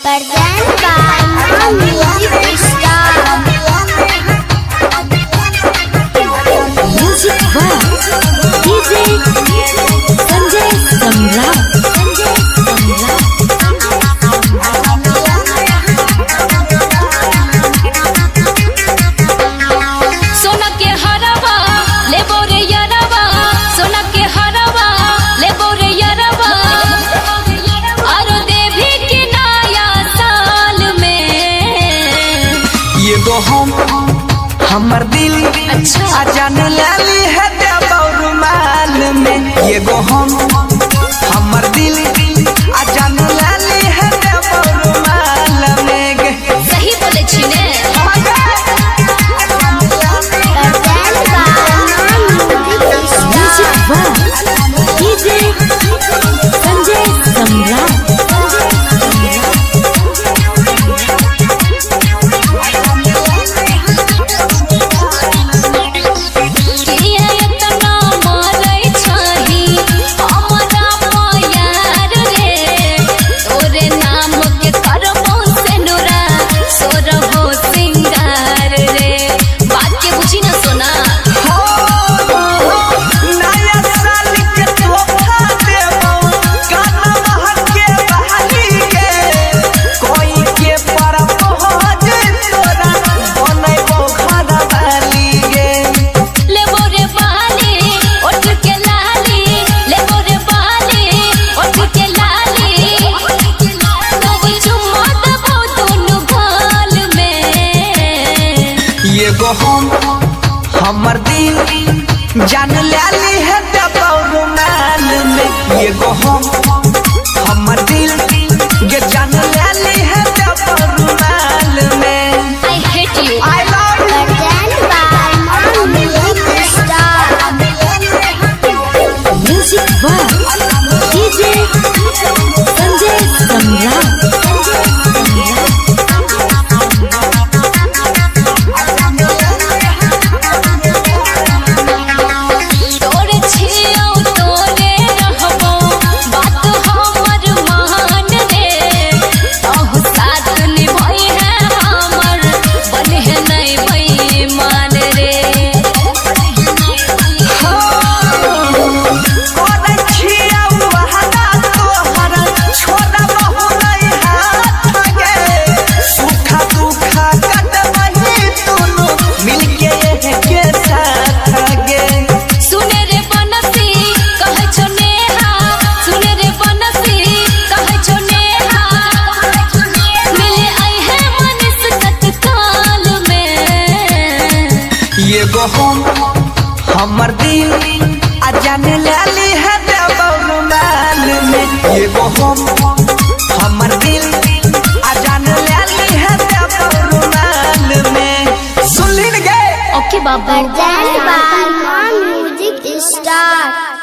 Present by Music Star. Music by DJ Sanjay Samrat. सोना के हरवा ले बोरे यारवा, सोना के हरवा ले बोरे यारवा, और देवी के नया साल में ये गो हमर दिल अच्छा अजान लाली है रुमाल में। ये गो हमर दिल अजान लाली है रुमाल में। सही बोले छिने। Music by DJ Sanjay Samrat. ये गो हमर दिल जान लाली है रुमाल में। ये गो हमर दिल ये जान लाली है रुमाल में। I hate you. I love you. Music by DJ Sanjay Samrat. ये गो हमर दिल अजान लाली है रुमाल में। ये गो हमर दिल अजान लाली है रुमाल में। सुन लीन गए ओके बाबा। Present by Music Star.